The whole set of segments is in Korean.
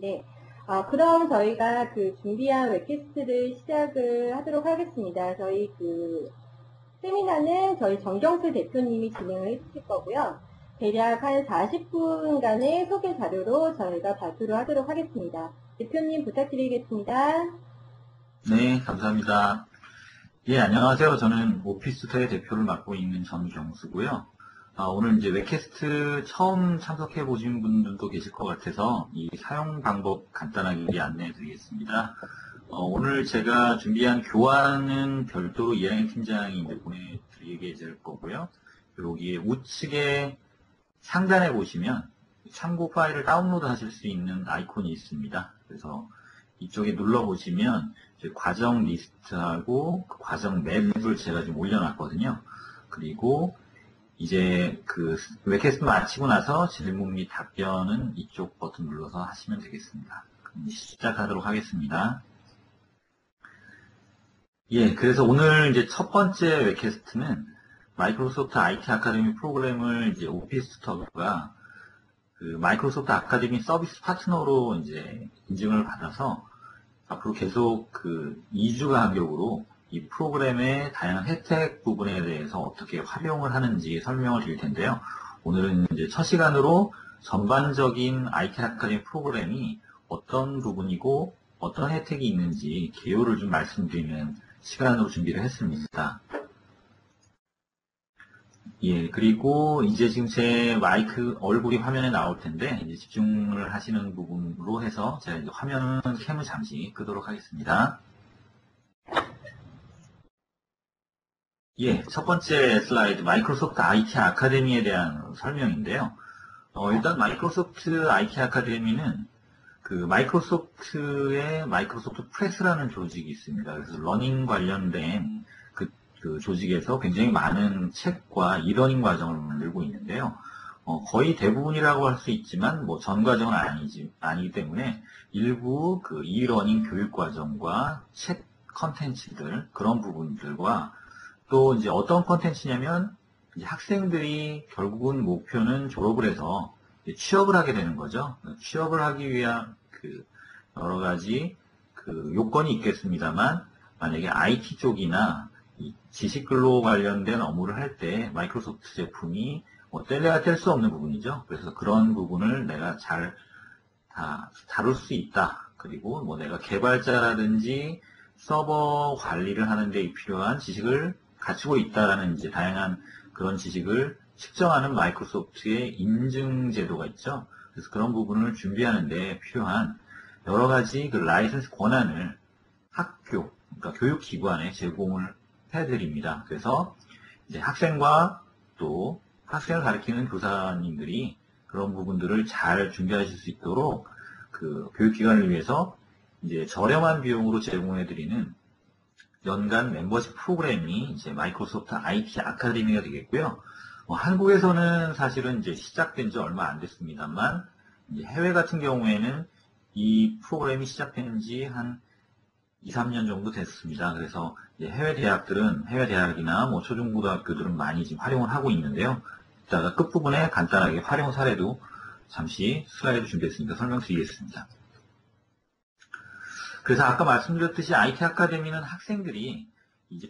네. 그럼 저희가 준비한 웹캐스트를 시작을 하도록 하겠습니다. 저희 세미나는 저희 정경수 대표님이 진행을 해주실 거고요. 대략 한 40분간의 소개 자료로 저희가 발표를 하도록 하겠습니다. 대표님 부탁드리겠습니다. 네, 감사합니다. 예, 안녕하세요. 저는 오피스토의 대표를 맡고 있는 정경수고요. 오늘 이제 웹캐스트 처음 참석해 보신 분들도 계실 것 같아서 이 사용 방법 간단하게 안내해 드리겠습니다. 오늘 제가 준비한 교환은 별도로 이하영 팀장이 이제 보내드리게 될 거고요. 여기에 우측에 상단에 보시면 참고 파일을 다운로드 하실 수 있는 아이콘이 있습니다. 그래서 이쪽에 눌러보시면 과정 리스트하고 그 과정 맵을 제가 지금 올려놨거든요. 그리고 이제 웹캐스트 마치고 나서 질문 및 답변은 이쪽 버튼 눌러서 하시면 되겠습니다. 그럼 시작하도록 하겠습니다. 예, 그래서 오늘 이제 첫 번째 웹캐스트는 마이크로소프트 IT 아카데미 프로그램을 이제 오피스토어가 마이크로소프트 아카데미 서비스 파트너로 이제 인증을 받아서 앞으로 계속 2주 간격으로 이 프로그램의 다양한 혜택 부분에 대해서 어떻게 활용을 하는지 설명을 드릴 텐데요. 오늘은 이제 첫 시간으로 전반적인 IT 아카데미 프로그램이 어떤 부분이고 어떤 혜택이 있는지 개요를 좀 말씀드리는 시간으로 준비를 했습니다. 예, 그리고 이제 지금 제 마이크 얼굴이 화면에 나올 텐데 이제 집중을 하시는 부분으로 해서 제가 이제 캠을 잠시 끄도록 하겠습니다. 예, 첫 번째 슬라이드 마이크로소프트 IT 아카데미에 대한 설명인데요. 일단 마이크로소프트 IT 아카데미는 마이크로소프트의 마이크로소프트 프레스라는 조직이 있습니다. 그래서 러닝 관련된 그 조직에서 굉장히 많은 책과 이러닝 과정을 만들고 있는데요. 거의 대부분이라고 할 수 있지만 뭐 전 과정은 아니기 때문에 일부 이러닝 교육 과정과 책 컨텐츠들 그런 부분들과 또 이제 어떤 컨텐츠냐면 이제 학생들이 결국은 목표는 졸업을 해서 취업을 하게 되는 거죠. 취업을 하기 위한 여러 가지 요건이 있겠습니다만 만약에 IT 쪽이나 지식 근로 관련된 업무를 할 때 마이크로소프트 제품이 뗄래야 뗄 수 없는 부분이죠. 그래서 그런 부분을 내가 잘 다룰 수 있다. 그리고 뭐 내가 개발자라든지 서버 관리를 하는 데 필요한 지식을 갖추고 있다라는 이제 다양한 그런 지식을 측정하는 마이크로소프트의 인증 제도가 있죠. 그래서 그런 부분을 준비하는 데 필요한 여러 가지 라이선스 권한을 학교, 그러니까 교육기관에 제공을 해드립니다. 그래서 이제 학생과 또 학생을 가르치는 교사님들이 그런 부분들을 잘 준비하실 수 있도록 교육기관을 위해서 이제 저렴한 비용으로 제공해드리는 연간 멤버십 프로그램이 이제 마이크로소프트 IT 아카데미가 되겠고요. 한국에서는 사실은 이제 시작된 지 얼마 안 됐습니다만 이제 해외 같은 경우에는 이 프로그램이 시작된 지 한 2, 3년 정도 됐습니다. 그래서 해외 대학이나 뭐 초중고등학교들은 많이 지금 활용을 하고 있는데요. 이따가 끝부분에 간단하게 활용 사례도 잠시 슬라이드 준비했으니까 설명드리겠습니다. 그래서 아까 말씀드렸듯이 IT 아카데미는 학생들이 이제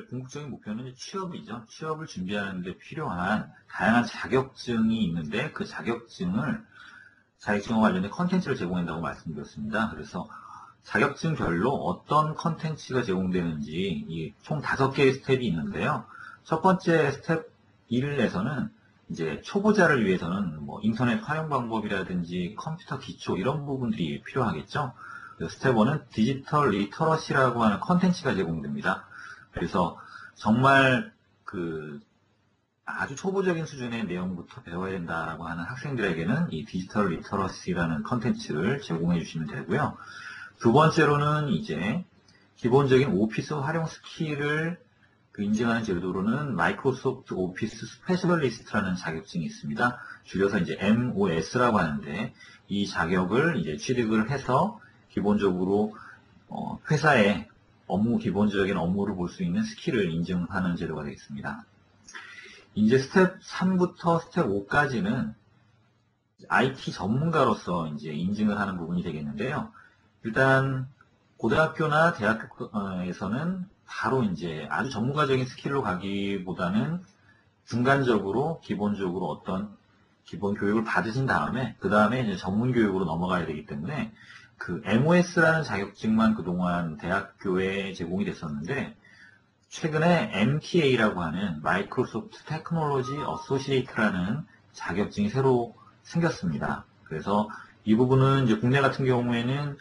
궁극적인 목표는 이제 취업이죠. 취업을 준비하는 데 필요한 다양한 자격증이 있는데 그 자격증과 관련된 컨텐츠를 제공한다고 말씀드렸습니다. 그래서 자격증별로 어떤 컨텐츠가 제공되는지 총 5개의 스텝이 있는데요. 첫 번째 스텝 1에서는 이제 초보자를 위해서는 뭐 인터넷 활용 방법이라든지 컴퓨터 기초 이런 부분들이 필요하겠죠. 스텝 1은 디지털 리터러시라고 하는 컨텐츠가 제공됩니다. 그래서 정말 아주 초보적인 수준의 내용부터 배워야 된다고 하는 학생들에게는 이 디지털 리터러시라는 컨텐츠를 제공해 주시면 되고요. 두 번째로는 이제 기본적인 오피스 활용 스킬을 인증하는 제도로는 마이크로소프트 오피스 스페셜리스트라는 자격증이 있습니다. 줄여서 이제 MOS라고 하는데 이 자격을 이제 취득을 해서 기본적으로 회사의 기본적인 업무를 볼 수 있는 스킬을 인증하는 제도가 되겠습니다. 이제 스텝 3부터 스텝 5까지는 IT 전문가로서 이제 인증을 하는 부분이 되겠는데요. 일단 고등학교나 대학교에서는 바로 이제 아주 전문가적인 스킬로 가기보다는 중간적으로 기본적으로 어떤 기본 교육을 받으신 다음에 그 다음에 이제 전문 교육으로 넘어가야 되기 때문에 그 MOS라는 자격증만 그동안 대학교에 제공이 됐었는데 최근에 MTA라고 하는 마이크로소프트 테크놀로지 어소시에이트라는 자격증이 새로 생겼습니다. 그래서 이 부분은 이제 국내 같은 경우에는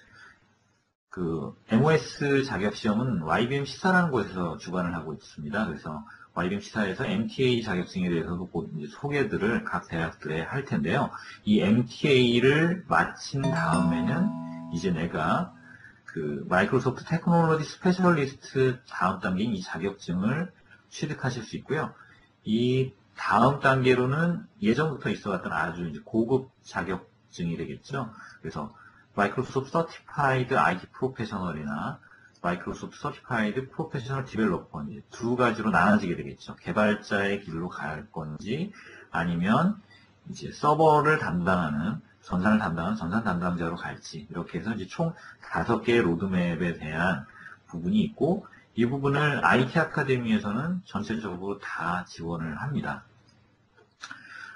그 MOS 자격 시험은 YBM 시사라는 곳에서 주관을 하고 있습니다. 그래서 YBM 시사에서 MTA 자격증에 대해서도 곧 이제 소개들을 각 대학들에 할 텐데요. 이 MTA를 마친 다음에는 이제 내가 그 마이크로소프트 테크놀로지 스페셜리스트 다음 단계인 이 자격증을 취득하실 수 있고요. 이 다음 단계로는 예전부터 있어왔던 아주 이제 고급 자격증이 되겠죠. 그래서 마이크로소프트 서티파이드 IT 프로페셔널이나 마이크로소프트 서티파이드 프로페셔널 디벨로퍼 이제 두 가지로 나눠지게 되겠죠. 개발자의 길로 갈 건지 아니면 이제 서버를 담당하는 전산을 담당하는 전산 담당자로 갈지 이렇게 해서 이제 총 5개의 로드맵에 대한 부분이 있고 이 부분을 IT 아카데미에서는 전체적으로 다 지원을 합니다.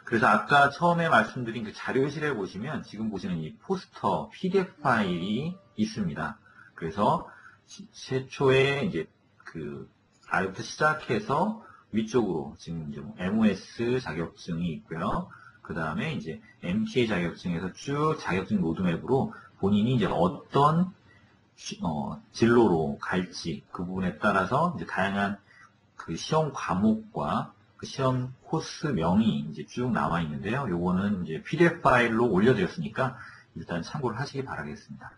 그래서 아까 처음에 말씀드린 그 자료실에 보시면 지금 보시는 이 포스터 PDF 파일이 있습니다. 그래서 최초에 이제 그 아래부터 시작해서 위쪽으로 지금 이제 MOS 자격증이 있고요. 그 다음에 이제 MTA 자격증에서 쭉 자격증 로드맵으로 본인이 이제 어떤 진로로 갈지 그 부분에 따라서 이제 다양한 그 시험 과목과 그 시험 코스명이 이제 쭉 나와 있는데요. 요거는 이제 PDF 파일로 올려드렸으니까 일단 참고를 하시기 바라겠습니다.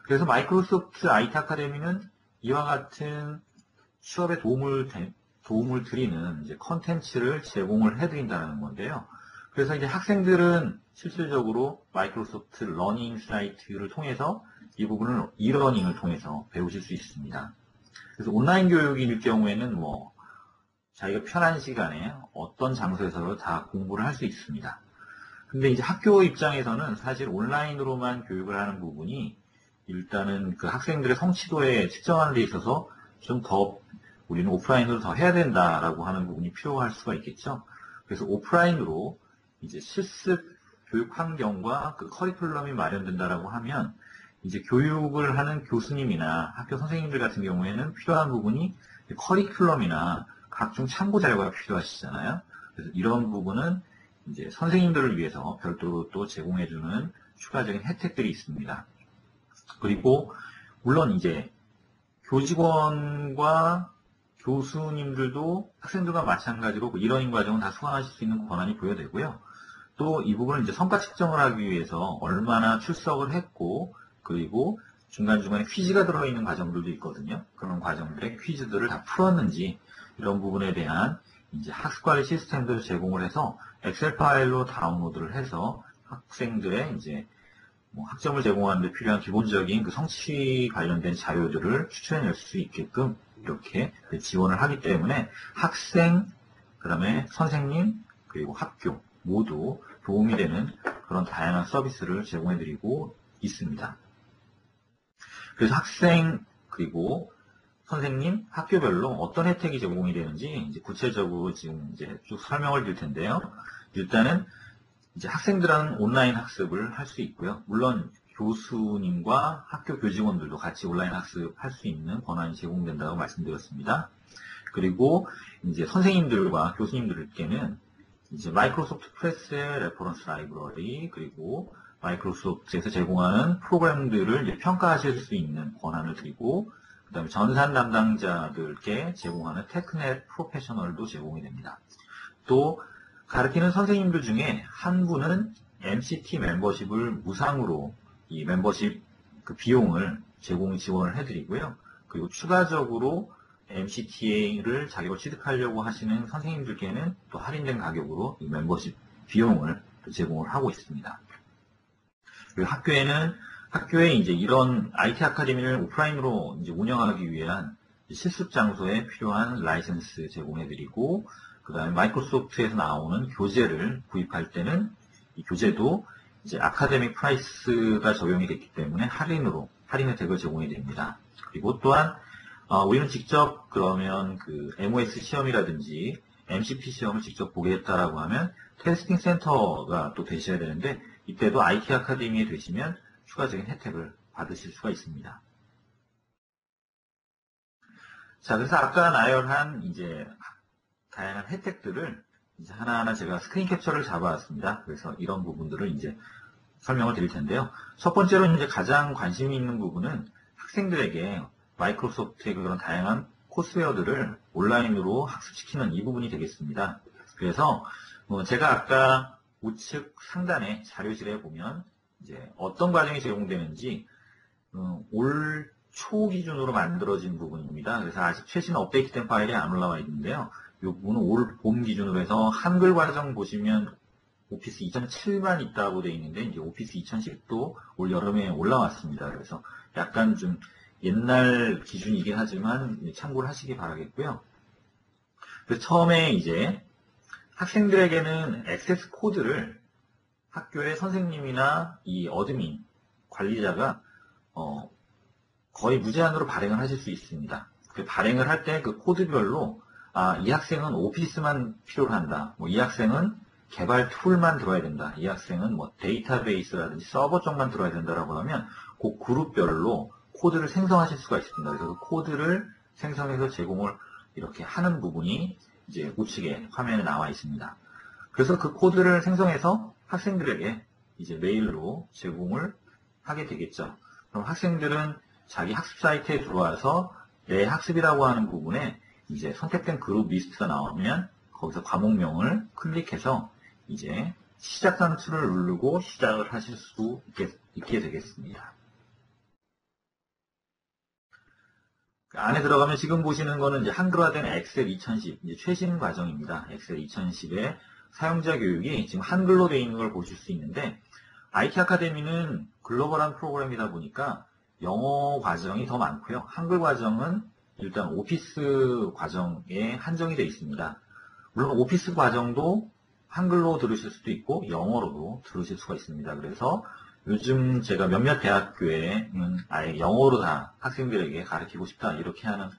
그래서 마이크로소프트 IT 아카데미는 이와 같은 취업에 도움을 드리는 이제 컨텐츠를 제공을 해드린다는 건데요. 그래서 이제 학생들은 실질적으로 마이크로소프트 러닝 사이트를 통해서 이 부분을 이러닝을 통해서 배우실 수 있습니다. 그래서 온라인 교육일 경우에는 뭐 자기가 편한 시간에 어떤 장소에서도 다 공부를 할 수 있습니다. 근데 이제 학교 입장에서는 사실 온라인으로만 교육을 하는 부분이 일단은 그 학생들의 성취도에 측정하는 데 있어서 좀 더 우리는 오프라인으로 더 해야 된다라고 하는 부분이 필요할 수가 있겠죠. 그래서 오프라인으로 이제 실습 교육 환경과 그 커리큘럼이 마련된다라고 하면 이제 교육을 하는 교수님이나 학교 선생님들 같은 경우에는 필요한 부분이 커리큘럼이나 각종 참고 자료가 필요하시잖아요. 그래서 이런 부분은 이제 선생님들을 위해서 별도로 또 제공해주는 추가적인 혜택들이 있습니다. 그리고 물론 이제 교직원과 교수님들도 학생들과 마찬가지로 이러닝 과정은 다 수강하실 수 있는 권한이 부여되고요. 또 이 부분은 이제 성과 측정을 하기 위해서 얼마나 출석을 했고 그리고 중간중간에 퀴즈가 들어있는 과정들도 있거든요. 그런 과정들의 퀴즈들을 다 풀었는지 이런 부분에 대한 이제 학습관리 시스템들을 제공을 해서 엑셀 파일로 다운로드를 해서 학생들의 이제 뭐 학점을 제공하는 데 필요한 기본적인 그 성취 관련된 자료들을 추천해낼 수 있게끔 이렇게 지원을 하기 때문에 학생, 그 다음에 선생님, 그리고 학교 모두 도움이 되는 그런 다양한 서비스를 제공해드리고 있습니다. 그래서 학생, 그리고 선생님, 학교별로 어떤 혜택이 제공이 되는지 이제 구체적으로 지금 이제 쭉 설명을 드릴 텐데요. 일단은 이제 학생들은 온라인 학습을 할 수 있고요. 물론 교수님과 학교 교직원들도 같이 온라인 학습할 수 있는 권한이 제공된다고 말씀드렸습니다. 그리고 이제 선생님들과 교수님들께는 이제 마이크로소프트 프레스의 레퍼런스 라이브러리 그리고 마이크로소프트에서 제공하는 프로그램들을 이제 평가하실 수 있는 권한을 드리고 그 다음에 전산 담당자들께 제공하는 테크넷 프로페셔널도 제공이 됩니다. 또 가르치는 선생님들 중에 한 분은 MCT 멤버십을 무상으로 이 멤버십 그 비용을 지원을 해드리고요. 그리고 추가적으로 MCTA를 자격을 취득하려고 하시는 선생님들께는 또 할인된 가격으로 이 멤버십 비용을 또 제공을 하고 있습니다. 그리고 학교에 이제 이런 IT 아카데미를 오프라인으로 이제 운영하기 위한 실습 장소에 필요한 라이선스 제공해드리고, 그 다음에 마이크로소프트에서 나오는 교재를 구입할 때는 이 교재도 이제 아카데믹 프라이스가 적용이 됐기 때문에 할인 혜택을 제공해 드립니다. 그리고 또한 우리는 직접 그러면 그 MOS 시험이라든지 MCP 시험을 직접 보게 했다라고 하면 테스팅 센터가 또 되셔야 되는데 이때도 IT 아카데미에 되시면 추가적인 혜택을 받으실 수가 있습니다. 자, 그래서 아까 나열한 이제 다양한 혜택들을 이제 하나하나 제가 스크린 캡처를 잡아왔습니다. 그래서 이런 부분들을 이제 설명을 드릴 텐데요. 첫 번째로 이제 가장 관심이 있는 부분은 학생들에게 마이크로소프트의 그런 다양한 코스웨어들을 온라인으로 학습시키는 이 부분이 되겠습니다. 그래서 제가 아까 우측 상단의 자료실에 보면 이제 어떤 과정이 제공되는지 올 초 기준으로 만들어진 부분입니다. 그래서 아직 최신 업데이트된 파일이 안 올라와 있는데요. 이 부분은 올 봄 기준으로 해서 한글 과정 보시면 오피스 2007만 있다고 되어 있는데 이제 오피스 2010도 올 여름에 올라왔습니다. 그래서 약간 좀 옛날 기준이긴 하지만 참고를 하시기 바라겠고요. 그래서 처음에 이제 학생들에게는 액세스 코드를 학교의 선생님이나 이 어드민 관리자가 거의 무제한으로 발행을 하실 수 있습니다. 그 발행을 할 때 그 코드별로 이 학생은 오피스만 필요로 한다. 이 학생은 개발 툴만 들어야 된다. 이 학생은 데이터베이스라든지 서버 쪽만 들어야 된다라고 하면 그 그룹별로 코드를 생성하실 수가 있습니다. 그래서 그 코드를 생성해서 제공을 이렇게 하는 부분이 이제 우측에 화면에 나와 있습니다. 그래서 그 코드를 생성해서 학생들에게 이제 메일로 제공을 하게 되겠죠. 그럼 학생들은 자기 학습 사이트에 들어와서 내 학습이라고 하는 부분에 이제 선택된 그룹 리스트가 나오면 거기서 과목명을 클릭해서 이제 시작 단추를 누르고 시작을 하실 수 있게 되겠습니다. 안에 들어가면 지금 보시는 거는 이제 한글화된 엑셀 2010, 이제 최신 과정입니다. 엑셀 2010의 사용자 교육이 지금 한글로 되어 있는 걸 보실 수 있는데, IT 아카데미는 글로벌한 프로그램이다 보니까 영어 과정이 더 많고요. 한글 과정은 일단 오피스 과정에 한정이 되어 있습니다. 물론 오피스 과정도 한글로 들으실 수도 있고 영어로도 들으실 수가 있습니다. 그래서 요즘 제가 몇몇 대학교에는 아예 영어로 다 학생들에게 가르치고 싶다 이렇게 하는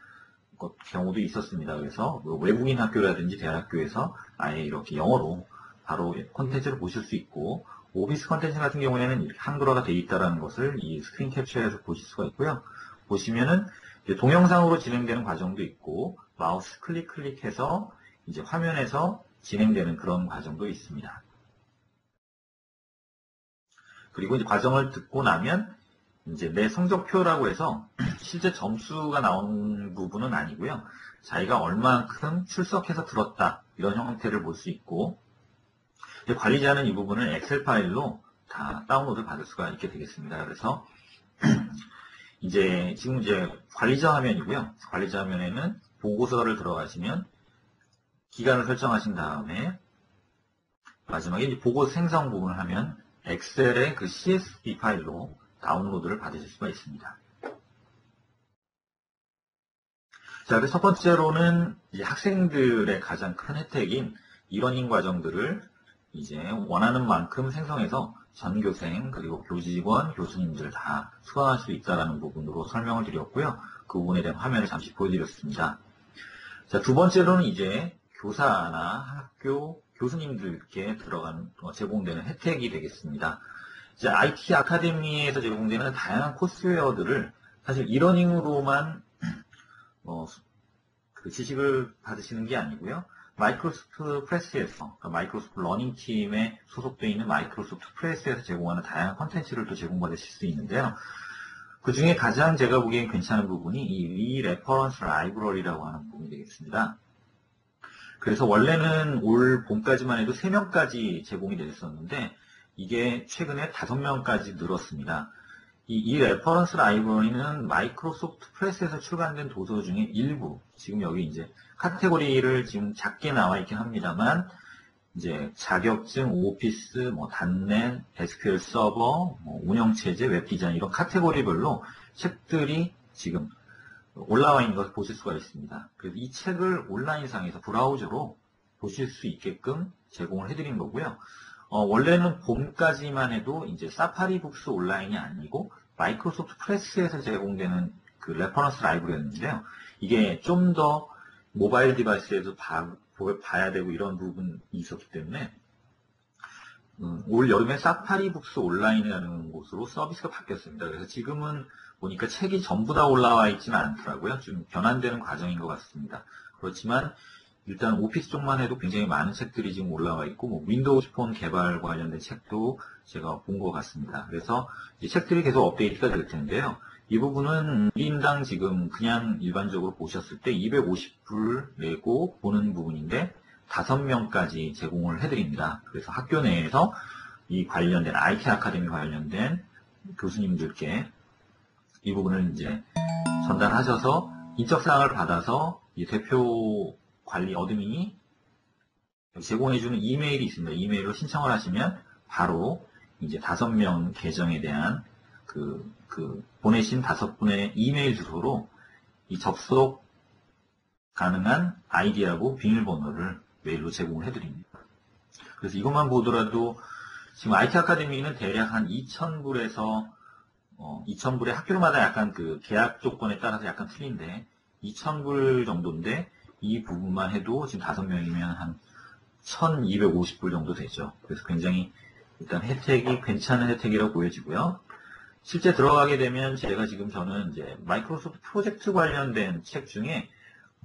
경우도 있었습니다. 그래서 외국인 학교라든지 대학교에서 아예 이렇게 영어로 바로 콘텐츠를 보실 수 있고, 오피스 콘텐츠 같은 경우에는 이렇게 한글화가 되어 있다는 것을 이 스크린 캡처에서 보실 수가 있고요. 보시면은 이제 동영상으로 진행되는 과정도 있고 마우스 클릭해서 이제 화면에서 진행되는 그런 과정도 있습니다. 그리고 이제 과정을 듣고 나면 이제 내 성적표라고 해서 실제 점수가 나온 부분은 아니고요. 자기가 얼만큼 출석해서 들었다 이런 형태를 볼 수 있고, 이제 관리자는 이 부분을 엑셀 파일로 다 다운로드 받을 수가 있게 되겠습니다. 그래서 이제 지금 이제 관리자 화면이고요. 관리자 화면에는 보고서를 들어가시면 기간을 설정하신 다음에 마지막에 이제 보고서 생성 부분을 하면 엑셀의 그 CSV 파일로 다운로드를 받으실 수가 있습니다. 자, 그래서 첫 번째로는 이제 학생들의 가장 큰 혜택인 이러닝 과정들을 이제 원하는 만큼 생성해서 전교생 그리고 교직원, 교수님들 다 수강할 수 있다는 부분으로 설명을 드렸고요. 그 부분에 대한 화면을 잠시 보여드렸습니다. 자, 두 번째로는 이제 교사나 학교 교수님들께 제공되는 혜택이 되겠습니다. 이제 IT 아카데미에서 제공되는 다양한 코스웨어들을 사실 이러닝으로만 그 지식을 받으시는 게 아니고요. 마이크로소프트 프레스에서, 마이크로소프트 러닝 팀에 소속되어 있는 마이크로소프트 프레스에서 제공하는 다양한 콘텐츠를 또 제공받으실 수 있는데요. 그 중에 가장 제가 보기엔 괜찮은 부분이 이 리레퍼런스 라이브러리라고 하는 부분이 되겠습니다. 그래서 원래는 올 봄까지만 해도 3명까지 제공이 되었었는데 이게 최근에 5명까지 늘었습니다. 이 레퍼런스 라이브러리는 마이크로소프트 프레스에서 출간된 도서 중에 일부, 지금 여기 이제 카테고리를 지금 작게 나와 있긴 합니다만, 이제 자격증, 오피스, 단넷, SQL 서버, 운영체제, 웹디자인 이런 카테고리별로 책들이 지금 올라와 있는 것을 보실 수가 있습니다. 그래서 이 책을 온라인상에서 브라우저로 보실 수 있게끔 제공을 해드린 거고요. 원래는 봄까지만 해도 이제 사파리 북스 온라인이 아니고 마이크로소프트 프레스에서 제공되는 그 레퍼런스 라이브러리였는데요. 이게 좀 더 모바일 디바이스에도 봐야 되고 이런 부분이 있었기 때문에 올 여름에 사파리 북스 온라인이라는 곳으로 서비스가 바뀌었습니다. 그래서 지금은 보니까 책이 전부 다 올라와 있지는 않더라고요. 좀 변환되는 과정인 것 같습니다. 그렇지만 일단 오피스 쪽만 해도 굉장히 많은 책들이 지금 올라와 있고, 뭐 윈도우즈 폰 개발 관련된 책도 제가 본 것 같습니다. 그래서 이 책들이 계속 업데이트가 될 텐데요. 이 부분은 1인당 지금 그냥 일반적으로 보셨을 때 250불 내고 보는 부분인데 5명까지 제공을 해드립니다. 그래서 학교 내에서 이 관련된 IT 아카데미 관련된 교수님들께 이 부분을 이제 전달하셔서 인적사항을 받아서 이 대표 관리 어드민이 제공해주는 이메일이 있습니다. 이메일로 신청을 하시면 바로 이제 5명 계정에 대한 보내신 5분의 이메일 주소로 이 접속 가능한 아이디하고 비밀번호를 메일로 제공을 해드립니다. 그래서 이것만 보더라도 지금 IT 아카데미는 대략 한 2,000불에서 2,000불에 학교마다 약간 그 계약 조건에 따라서 약간 틀린데 2,000불 정도인데 이 부분만 해도 지금 5명이면 한 1,250불 정도 되죠. 그래서 굉장히 일단 혜택이 괜찮은 혜택이라고 보여지고요. 실제 들어가게 되면 저는 이제 마이크로소프트 프로젝트 관련된 책 중에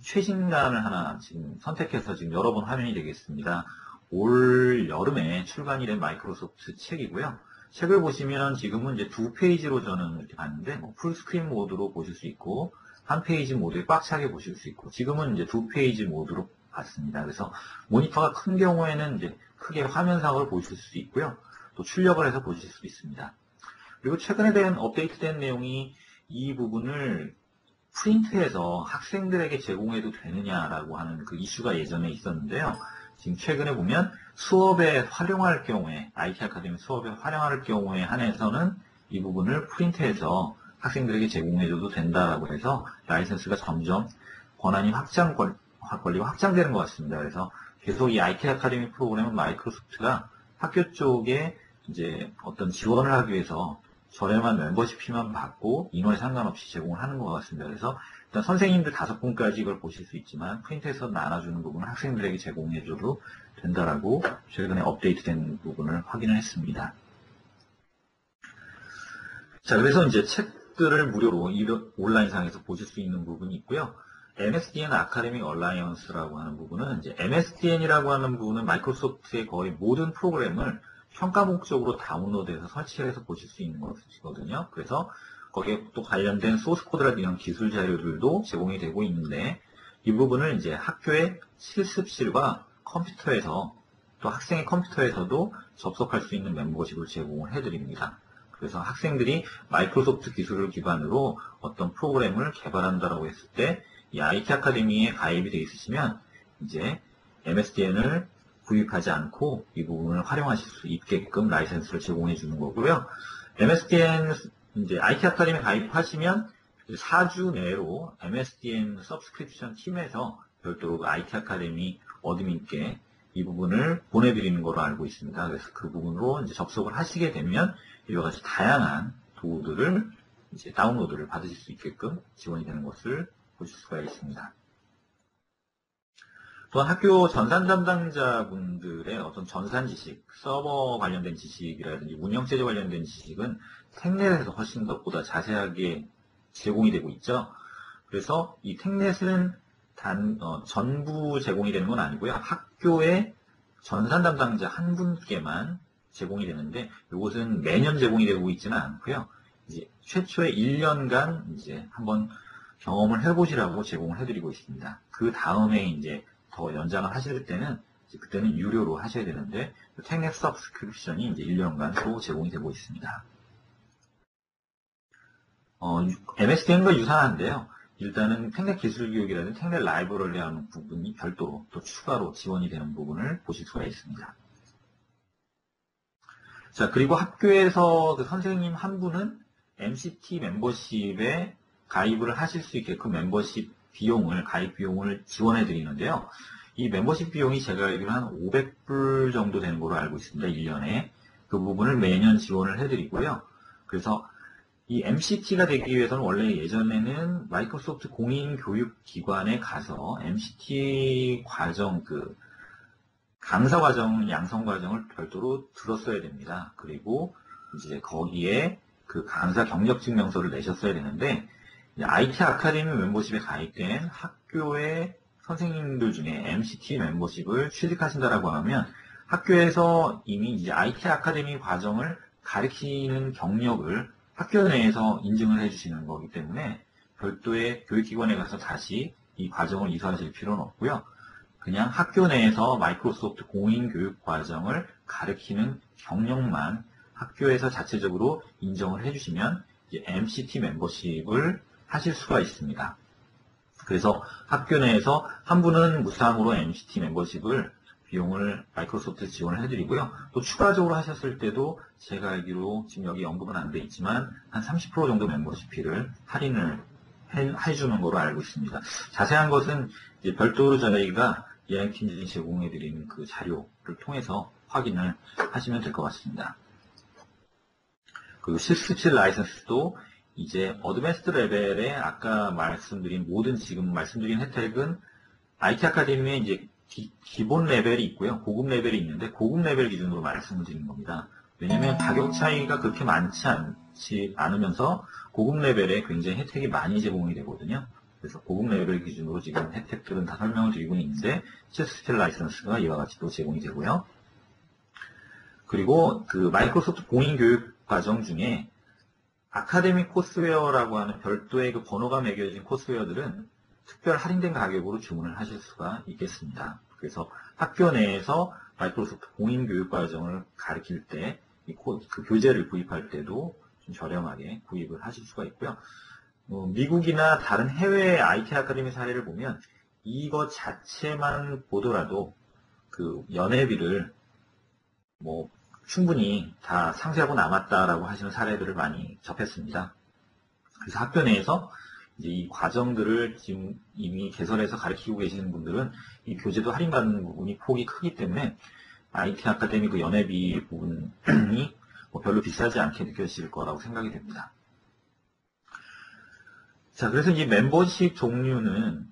최신간을 하나 지금 선택해서 지금 열어본 화면이 되겠습니다. 올 여름에 출간이 된 마이크로소프트 책이고요. 책을 보시면 지금은 이제 2페이지로 저는 이렇게 봤는데 풀스크린 모드로 보실 수 있고 한 페이지 모드에 꽉 차게 보실 수 있고 지금은 이제 2페이지 모드로 봤습니다. 그래서 모니터가 큰 경우에는 이제 크게 화면상으로 보실 수 있고요. 또 출력을 해서 보실 수 있습니다. 그리고 최근에 된 업데이트된 내용이 이 부분을 프린트해서 학생들에게 제공해도 되느냐라고 하는 그 이슈가 예전에 있었는데요. 지금 최근에 보면 수업에 활용할 경우에, IT 아카데미 수업에 활용할 경우에 한해서는 이 부분을 프린트해서 학생들에게 제공해줘도 된다라고 해서 라이선스가 점점 권한이 권리가 확장되는 것 같습니다. 그래서 계속 이 IT 아카데미 프로그램은 마이크로소프트가 학교 쪽에 이제 어떤 지원을 하기 위해서 저렴한 멤버십 피만 받고 인원에 상관없이 제공을 하는 것 같습니다. 그래서 일단 선생님들 5분까지 이걸 보실 수 있지만 프린트해서 나눠주는 부분은 학생들에게 제공해줘도 된다라고 최근에 업데이트된 부분을 확인을 했습니다. 자, 그래서 이제 책들을 무료로 온라인상에서 보실 수 있는 부분이 있고요. MSDN 아카데믹 얼라이언스라고 하는 부분은 이제 MSDN이라고 하는 부분은 마이크로소프트의 거의 모든 프로그램을 평가 목적으로 다운로드해서 설치해서 보실 수 있는 것이거든요. 그래서 거기에 또 관련된 소스 코드라든지 이런 기술 자료들도 제공이 되고 있는데 이 부분을 이제 학교의 실습실과 컴퓨터에서 또 학생의 컴퓨터에서도 접속할 수 있는 멤버십을 제공을 해드립니다. 그래서 학생들이 마이크로소프트 기술을 기반으로 어떤 프로그램을 개발한다라고 했을 때 이 IT 아카데미에 가입이 되어 있으시면 이제 MSDN을 구입하지 않고 이 부분을 활용하실 수 있게끔 라이센스를 제공해 주는 거고요. MSDN 이제 IT 아카데미 가입하시면 4주 내로 MSDN 서브스크립션 팀에서 별도로 IT 아카데미 어드민께 이 부분을 보내드리는 걸로 알고 있습니다. 그래서 그 부분으로 이제 접속을 하시게 되면 이와 같이 다양한 도구들을 이제 다운로드를 받으실 수 있게끔 지원이 되는 것을 보실 수가 있습니다. 또한 학교 전산 담당자분들의 어떤 전산 지식, 서버 관련된 지식이라든지 운영체제 관련된 지식은 텍넷에서 훨씬 더 보다 자세하게 제공이 되고 있죠. 그래서 이 텍넷은 전부 제공이 되는 건 아니고요. 학교의 전산 담당자 한 분께만 제공이 되는데 이것은 매년 제공이 되고 있지는 않고요. 이제 최초의 1년간 이제 한번 경험을 해보시라고 제공을 해드리고 있습니다. 그 다음에 이제 더 연장을 하실 때는 그때는 유료로 하셔야 되는데 텍넷 서브스크립션이 이제 1년간 또 제공이 되고 있습니다. MSDN과 유사한데요. 일단은 텍넷 기술교육이라든지 텍넷 라이브러리라는 부분이 별도로 또 추가로 지원이 되는 부분을 보실 수가 있습니다. 자, 그리고 학교에서 그 선생님 한 분은 MCT 멤버십에 가입을 하실 수 있게끔 멤버십 비용을, 가입 비용을 지원해 드리는데요. 이 멤버십 비용이 제가 알기로 한 500불 정도 되는 걸로 알고 있습니다. 1년에. 그 부분을 매년 지원을 해드리고요. 그래서 이 MCT가 되기 위해서는 원래 예전에는 마이크로소프트 공인교육기관에 가서 MCT 과정, 강사 과정, 양성 과정을 별도로 들었어야 됩니다. 그리고 이제 거기에 그 강사 경력 증명서를 내셨어야 되는데, IT 아카데미 멤버십에 가입된 학교의 선생님들 중에 MCT 멤버십을 취득하신다라고 하면 학교에서 이미 이제 IT 아카데미 과정을 가르치는 경력을 학교 내에서 인증을 해주시는 거기 때문에 별도의 교육기관에 가서 다시 이 과정을 이수하실 필요는 없고요. 그냥 학교 내에서 마이크로소프트 공인교육 과정을 가르치는 경력만 학교에서 자체적으로 인정을 해주시면 이제 MCT 멤버십을 하실 수가 있습니다. 그래서 학교 내에서 한 분은 무상으로 MCT 멤버십을 비용을 마이크로소프트 지원을 해드리고요. 또 추가적으로 하셨을 때도 제가 알기로 지금 여기 언급은 안 돼 있지만 한 30% 정도 멤버십비를 할인을 해주는 거로 알고 있습니다. 자세한 것은 이제 별도로 저희가 EI팀들이 제공해드리는 그 자료를 통해서 확인을 하시면 될 것 같습니다. 그리고 747 라이선스도 이제 어드밴스드 레벨에 아까 지금 말씀드린 혜택은 IT 아카데미에 이제 기본 레벨이 있고요. 고급 레벨이 있는데 고급 레벨 기준으로 말씀을 드린 겁니다. 왜냐하면 가격 차이가 그렇게 많지 않으면서 고급 레벨에 굉장히 혜택이 많이 제공이 되거든요. 그래서 고급 레벨 기준으로 지금 혜택들은 다 설명을 드리고 있는데 체스텔 라이선스가 이와 같이 또 제공이 되고요. 그리고 그 마이크로소프트 공인교육 과정 중에 아카데미 코스웨어라고 하는 별도의 그 번호가 매겨진 코스웨어들은 특별 할인된 가격으로 주문을 하실 수가 있겠습니다. 그래서 학교 내에서 마이크로소프트 공인교육 과정을 가르칠 때 그 교재를 구입할 때도 좀 저렴하게 구입을 하실 수가 있고요. 미국이나 다른 해외 IT 아카데미 사례를 보면 이것 자체만 보더라도 그 연회비를 충분히 다 상쇄하고 남았다라고 하시는 사례들을 많이 접했습니다. 그래서 학교 내에서 이제 이 과정들을 지금 이미 개설해서 가르치고 계시는 분들은 이 교재도 할인받는 부분이 폭이 크기 때문에 IT 아카데미 그 연회비 부분이 별로 비싸지 않게 느껴질 거라고 생각이 됩니다. 자, 그래서 이 멤버십 종류는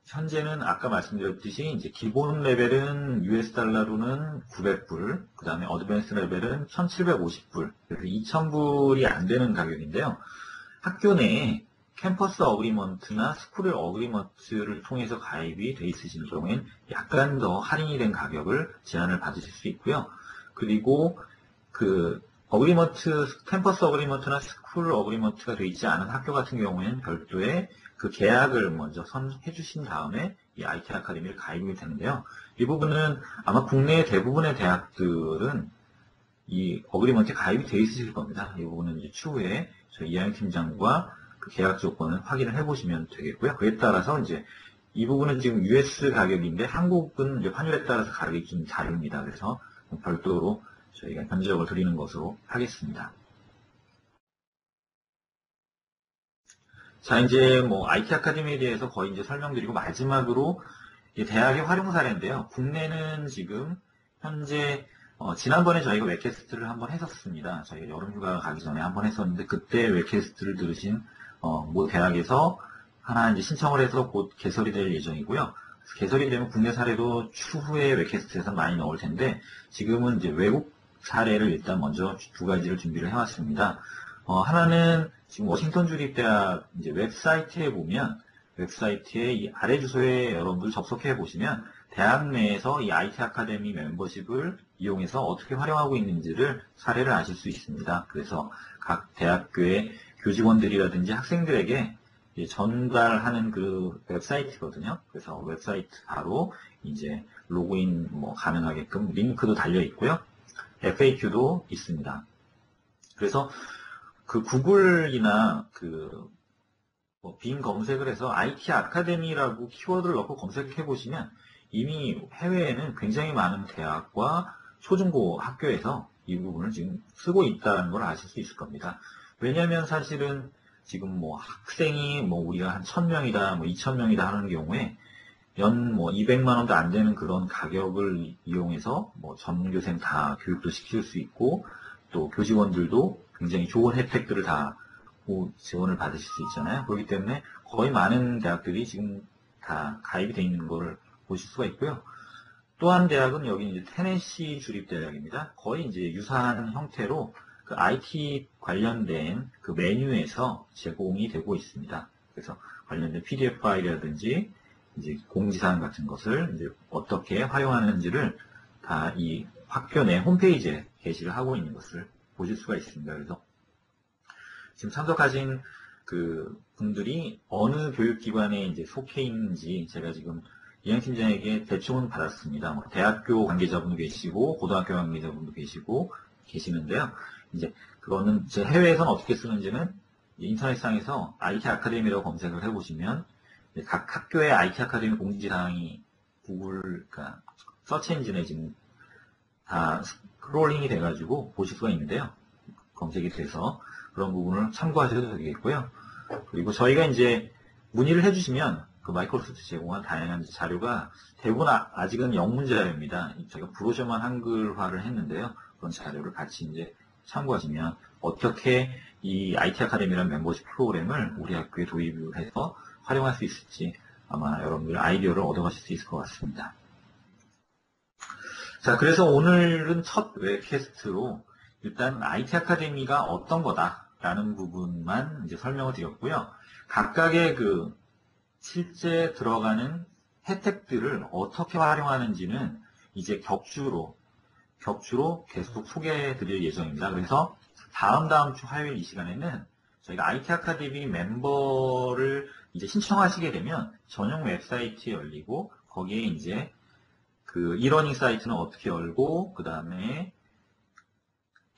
현재는 아까 말씀드렸듯이 이제 기본 레벨은 US 달러로는 900불, 그 다음에 어드밴스 레벨은 1750불, 그래서 2000불이 안 되는 가격인데요. 학교 내에 캠퍼스 어그리먼트나 스쿨 어그리먼트를 통해서 가입이 돼 있으신 경우에는 약간 더 할인이 된 가격을 제한을 받으실 수 있고요. 그리고 그 캠퍼스 어그리먼트나 스쿨 어그리먼트가 되어 있지 않은 학교 같은 경우에는 별도의 그 계약을 먼저 선해 주신 다음에 이 IT 아카데미를 가입이 되는데요. 이 부분은 아마 국내 대부분의 대학들은 이 어그리먼트에 가입이 되어 있으실 겁니다. 이 부분은 이제 추후에 저희 이하영 팀장과 그 계약 조건을 확인을 해보시면 되겠고요. 그에 따라서 이제 이 부분은 지금 US 가격인데 한국은 이제 환율에 따라서 가격이 좀 다릅니다. 그래서 별도로 저희가 견적을 드리는 것으로 하겠습니다. 자, 이제 IT 아카데미에 대해서 거의 이제 설명드리고 마지막으로 대학의 활용 사례인데요. 국내는 지금 현재 지난번에 저희가 웹캐스트를 한번 했었습니다. 저희가 여름휴가 가기 전에 한번 했었는데 그때 웹캐스트를 들으신 모 대학에서 하나 이제 신청을 해서 곧 개설이 될 예정이고요. 개설이 되면 국내 사례도 추후에 웹캐스트에서 많이 나올 텐데 지금은 이제 외국 사례를 일단 먼저 두 가지를 준비를 해왔습니다. 하나는 지금 워싱턴 주립대학 이제 웹사이트에 보면 웹사이트에 이 아래 주소에 여러분들 접속해 보시면 대학 내에서 이 IT 아카데미 멤버십을 이용해서 어떻게 활용하고 있는지를 사례를 아실 수 있습니다. 그래서 각 대학교의 교직원들이라든지 학생들에게 전달하는 그 웹사이트거든요. 그래서 웹사이트 바로 이제 로그인 가능하게끔 링크도 달려 있고요. FAQ도 있습니다. 그래서 그 구글이나 빙 검색을 해서 IT 아카데미라고 키워드를 넣고 검색해 보시면 이미 해외에는 굉장히 많은 대학과 초중고 학교에서 이 부분을 지금 쓰고 있다는 걸 아실 수 있을 겁니다. 왜냐하면 사실은 지금 학생이 우리가 한 1000명이다, 2000명이다 하는 경우에 연 뭐 200만 원도 안 되는 그런 가격을 이용해서 뭐 전교생 다 교육도 시킬 수 있고 또 교직원들도 굉장히 좋은 혜택들을 다 지원을 받으실 수 있잖아요. 그렇기 때문에 거의 많은 대학들이 지금 다 가입이 되어 있는 걸 보실 수가 있고요. 또 한 대학은 여기 이제 테네시 주립대학입니다. 거의 이제 유사한 형태로 그 IT 관련된 그 메뉴에서 제공이 되고 있습니다. 그래서 관련된 PDF 파일이라든지 이제 공지사항 같은 것을 이제 어떻게 활용하는지를 다 이 학교 내 홈페이지에 게시를 하고 있는 것을 보실 수가 있습니다. 그래서 지금 참석하신 그 분들이 어느 교육기관에 이제 속해 있는지 제가 지금 이행 팀장에게 대충은 받았습니다. 뭐 대학교 관계자분도 계시고 고등학교 관계자분도 계시는데요. 이제 그거는 제 해외에서는 어떻게 쓰는지는 인터넷상에서 IT 아카데미라고 검색을 해보시면 각 학교의 IT 아카데미 공지사항이 구글, 그러니까 서치 엔진에 지금 다 스크롤링이 돼가지고 보실 수가 있는데요. 검색이 돼서 그런 부분을 참고하셔도 되겠고요. 그리고 저희가 이제 문의를 해주시면 그 마이크로소프트 제공한 다양한 자료가 대부분 아직은 영문 자료입니다. 저희가 브로셔만 한글화를 했는데요. 그런 자료를 같이 이제 참고하시면 어떻게 이 IT 아카데미라는 멤버십 프로그램을 우리 학교에 도입을 해서 활용할 수 있을지 아마 여러분들 아이디어를 얻어가실 수 있을 것 같습니다. 자, 그래서 오늘은 첫 웹캐스트로 일단 IT 아카데미가 어떤 거다라는 부분만 이제 설명을 드렸고요. 각각의 그 실제 들어가는 혜택들을 어떻게 활용하는지는 이제 격주로 계속 소개해 드릴 예정입니다. 그래서 다음 주 화요일 이 시간에는 저희가 IT 아카데미 멤버를 이제 신청하시게 되면 전용 웹사이트에 열리고 거기에 이제 그 이러닝 사이트는 어떻게 열고 그 다음에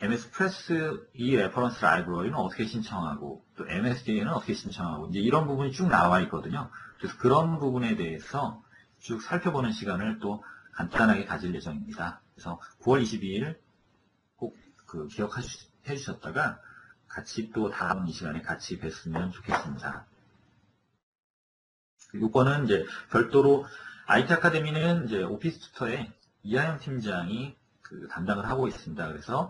MS 프레스 이 레퍼런스 라이브러리는 어떻게 신청하고 또 MSDN은 어떻게 신청하고 이제 이런 부분이 쭉 나와 있거든요. 그래서 그런 부분에 대해서 쭉 살펴보는 시간을 또 간단하게 가질 예정입니다. 그래서 9월 22일 꼭 그 기억해 주셨다가 같이 또 다음 이 시간에 같이 뵀으면 좋겠습니다. 요거는 이제 별도로 IT 아카데미는 이제 오피스 튜터의 이하영 팀장이 그 담당을 하고 있습니다. 그래서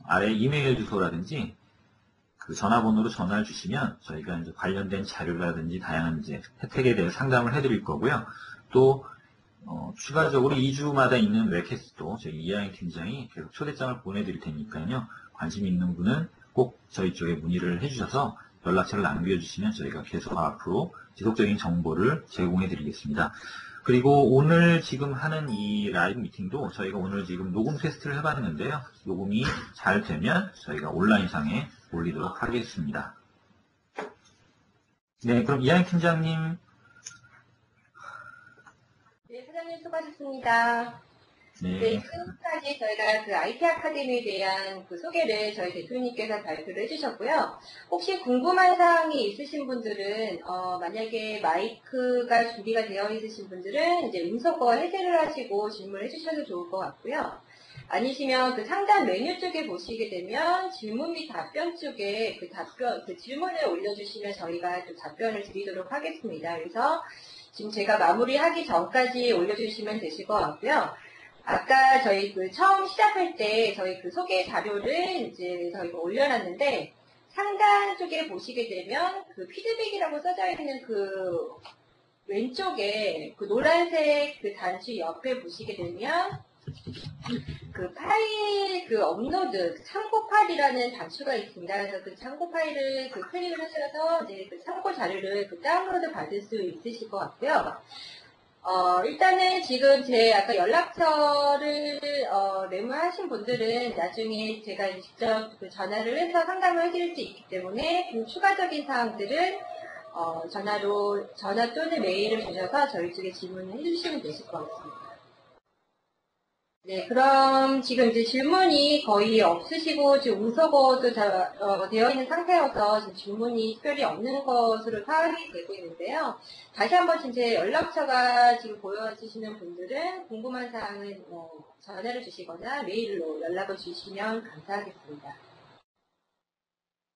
아래 이메일 주소라든지 그 전화번호로 전화를 주시면 저희가 이제 관련된 자료라든지 다양한 이제 혜택에 대해 상담을 해드릴 거고요. 또 추가적으로 2주마다 있는 웹캐스트도 저희 이하영 팀장이 계속 초대장을 보내드릴 테니까요. 관심 있는 분은 꼭 저희 쪽에 문의를 해주셔서 연락처를 남겨주시면 저희가 계속 앞으로 지속적인 정보를 제공해 드리겠습니다. 그리고 오늘 지금 하는 이 라이브 미팅도 저희가 오늘 지금 녹음 테스트를 해봤는데요. 녹음이 잘 되면 저희가 온라인상에 올리도록 하겠습니다. 네, 그럼 이하영 팀장님. 네, 사장님 수고하셨습니다. 네, 지금까지 저희가 그 IT 아카데미에 대한 그 소개를 저희 대표님께서 발표를 해주셨고요. 혹시 궁금한 사항이 있으신 분들은, 만약에 마이크가 준비가 되어 있으신 분들은 이제 음성거 해제를 하시고 질문을 해주셔도 좋을 것 같고요. 아니시면 그 상단 메뉴 쪽에 보시게 되면 질문 및 답변 쪽에 그 질문을 올려주시면 저희가 또 답변을 드리도록 하겠습니다. 그래서 지금 제가 마무리하기 전까지 올려주시면 되실 것 같고요. 아까 저희 그 처음 시작할 때 저희 그 소개 자료를 이제 저희가 올려놨는데 상단 쪽에 보시게 되면 그 피드백이라고 써져 있는 그 왼쪽에 그 노란색 그 단추 옆에 보시게 되면 그 파일 그 업로드 참고 파일이라는 단추가 있습니다. 그래서 그 참고 파일을 그 클릭을 하셔서 이제 그 참고 자료를 그 다운로드 받을 수 있으실 것 같고요. 일단은 지금 제 아까 연락처를 메모하신 분들은 나중에 제가 직접 그 전화를 해서 상담을 해드릴 수 있기 때문에 그 추가적인 사항들은 전화 또는 메일을 주셔서 저희 쪽에 질문을 해주시면 되실 것 같습니다. 네, 그럼 지금 이제 질문이 거의 없으시고 지금 음소거도 되어 있는 상태여서 지금 질문이 특별히 없는 것으로 파악이 되고 있는데요. 다시 한번 지금 제 연락처가 지금 보여지시는 분들은 궁금한 사항은 전화를 주시거나 메일로 연락을 주시면 감사하겠습니다.